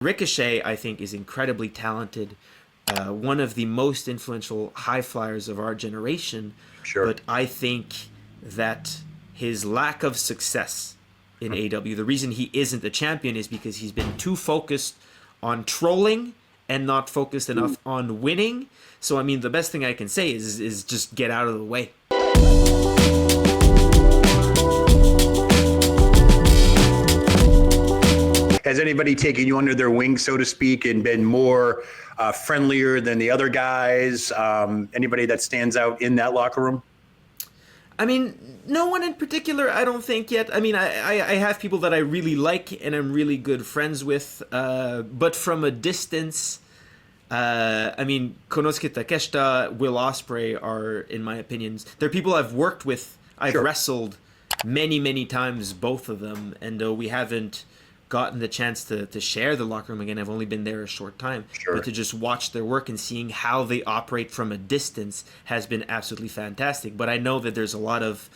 Ricochet, I think, is incredibly talented, one of the most influential high flyers of our generation. Sure. But I think that his lack of success in AEW, the reason he isn't a champion is because he's been too focused on trolling and not focused enough on winning. So, I mean, the best thing I can say is just get out of the way. Has anybody taken you under their wing, so to speak, and been more friendlier than the other guys? Anybody that stands out in that locker room? I mean, no one in particular, I don't think yet. I mean, I have people that I really like and I'm really good friends with, but from a distance, I mean, Konosuke Takeshita, Will Ospreay are, in my opinions, they're people I've worked with. I've wrestled many times, both of them, and we haven't gotten the chance to share the locker room again. I've only been there a short time, but to just watch their work and seeing how they operate from a distance has been absolutely fantastic. But I know that there's a lot of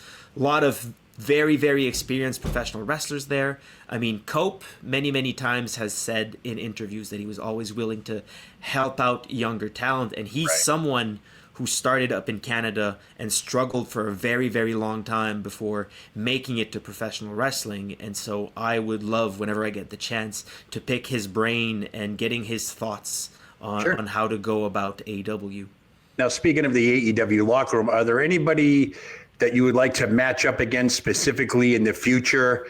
very experienced professional wrestlers there. I mean, Cope many times has said in interviews that he was always willing to help out younger talent, and he's someone who started up in Canada and struggled for a very long time before making it to professional wrestling. And so I would love, whenever I get the chance, to pick his brain and getting his thoughts on how to go about AEW. Now, speaking of the AEW locker room, are there anybody that you would like to match up against specifically in the future?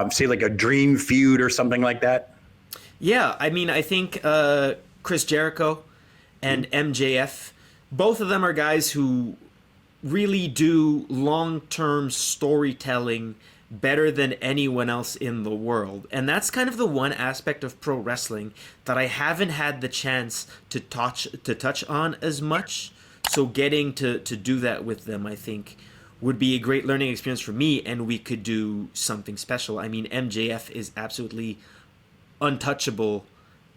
Say like a dream feud or something like that? Yeah, I mean, I think Chris Jericho and MJF, both of them are guys who really do long-term storytelling better than anyone else in the world. And that's kind of the one aspect of pro wrestling that I haven't had the chance to touch on as much. So getting to do that with them, I think, would be a great learning experience for me, and we could do something special. I mean, MJF is absolutely untouchable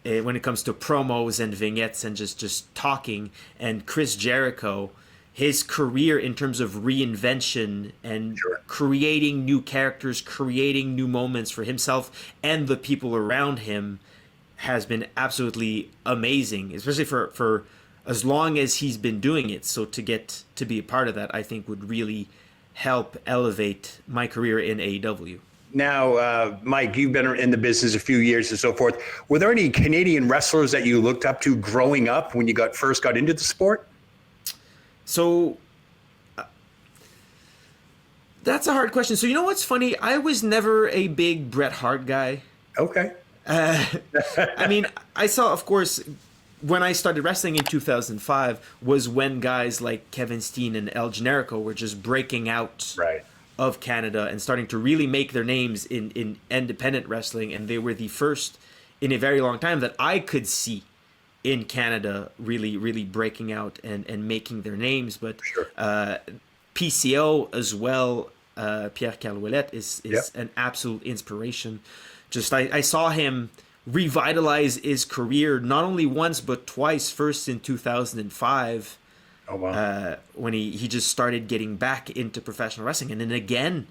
when it comes to promos and vignettes and just talking. And Chris Jericho, his career in terms of reinvention and creating new characters, creating new moments for himself and the people around him has been absolutely amazing, especially for as long as he's been doing it. So to get to be a part of that, I think would really help elevate my career in AEW. Now, Mike, you've been in the business a few years and so forth. Were there any Canadian wrestlers that you looked up to growing up when you first got into the sport? So that's a hard question. So you know what's funny? I was never a big Bret Hart guy. Okay. I mean, I saw, of course, when I started wrestling in 2005 was when guys like Kevin Steen and El Generico were just breaking out of Canada and starting to really make their names in independent wrestling. And they were the first in a very long time that I could see in Canada really breaking out and making their names. But PCO as well, Pierre Calouelette is an absolute inspiration. Just I saw him revitalize his career not only once but twice. First in 2005, when he just started getting back into professional wrestling, and then again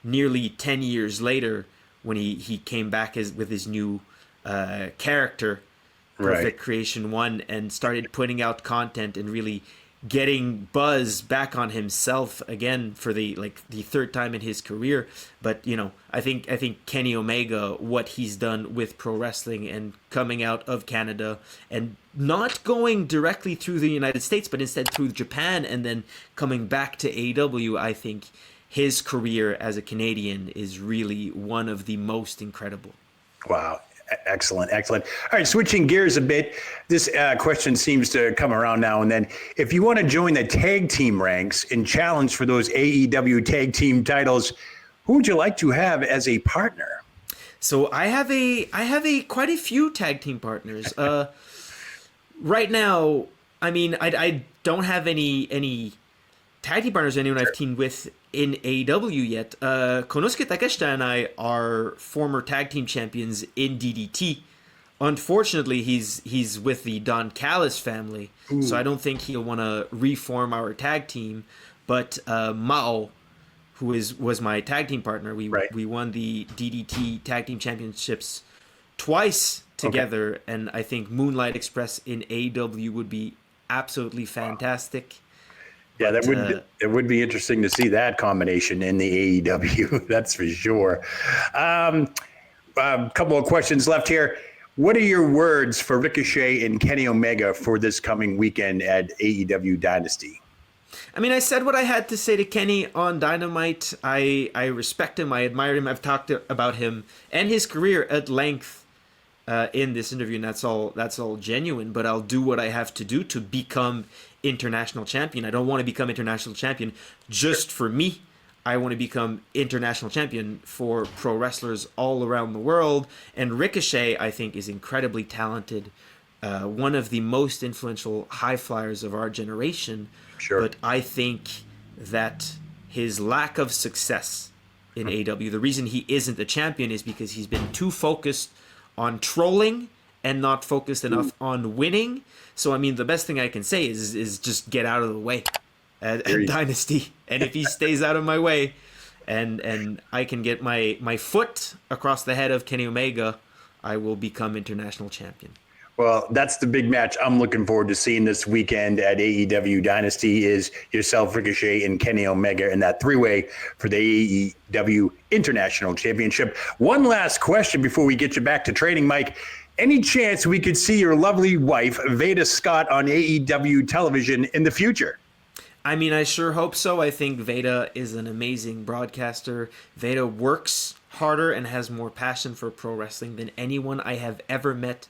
nearly 10 years later when he came back with his new character, Perfect Creation 1, and started putting out content and really getting buzz back on himself again for the third time in his career. But you know, I think Kenny Omega, what he's done with pro wrestling and coming out of Canada and not going directly through the United States, but instead through Japan and then coming back to AEW, I think his career as a Canadian is really one of the most incredible. Wow. Excellent. All right, switching gears a bit. This question seems to come around now and then. If you want to join the tag team ranks and challenge for those AEW tag team titles, who would you like to have as a partner? So I have quite a few tag team partners. Right now, I mean, I don't have any tag team partners, anyone I've teamed with in AEW yet. Konosuke Takeshita and I are former tag team champions in DDT. Unfortunately, he's with the Don Callis family, so I don't think he'll want to reform our tag team. But Mao, who was my tag team partner, we won the DDT tag team championships twice together, and I think Moonlight Express in AEW would be absolutely fantastic. Yeah, But, it would be interesting to see that combination in the AEW. That's for sure. A couple of questions left here. What are your words for Ricochet and Kenny Omega for this coming weekend at AEW Dynasty? I mean, I said what I had to say to Kenny on Dynamite. I respect him. I admire him. I've talked about him and his career at length in this interview, and that's all genuine. But I'll do what I have to do to become international champion. I don't want to become international champion just for me. I want to become international champion for pro wrestlers all around the world. And Ricochet, I think, is incredibly talented. One of the most influential high flyers of our generation. Sure. But I think that his lack of success in AEW, the reason he isn't a champion is because he's been too focused on trolling and not focused enough on winning. So, I mean, the best thing I can say is just get out of the way at Dynasty. And if he stays out of my way and I can get my foot across the head of Kenny Omega, I will become international champion. Well, that's the big match I'm looking forward to seeing this weekend at AEW Dynasty is yourself, Ricochet, and Kenny Omega in that three-way for the AEW International Championship. One last question before we get you back to training, Mike. Any chance we could see your lovely wife, Veda Scott, on AEW television in the future? I mean, I sure hope so. I think Veda is an amazing broadcaster. Veda works harder and has more passion for pro wrestling than anyone I have ever met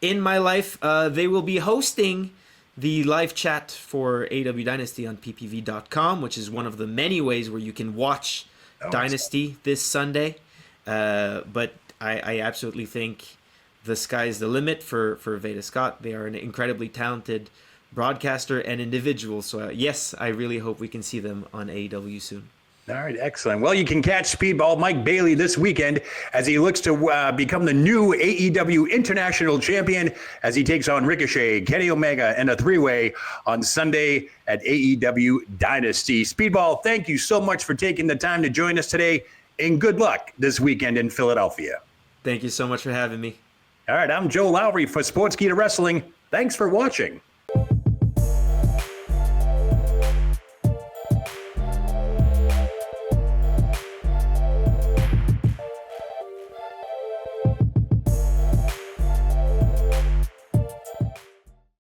in my life. They will be hosting the live chat for AEW Dynasty on ppv.com, which is one of the many ways where you can watch Dynasty this Sunday. But I absolutely think the sky's the limit for Veda Scott. They are an incredibly talented broadcaster and individual. So yes, I really hope we can see them on AEW soon. All right, excellent. Well, you can catch Speedball Mike Bailey this weekend as he looks to become the new AEW International Champion as he takes on Ricochet, Kenny Omega, and a three-way on Sunday at AEW Dynasty. Speedball, thank you so much for taking the time to join us today, and good luck this weekend in Philadelphia. Thank you so much for having me. All right, I'm Joe Lowry for Sportskeeda Wrestling. Thanks for watching.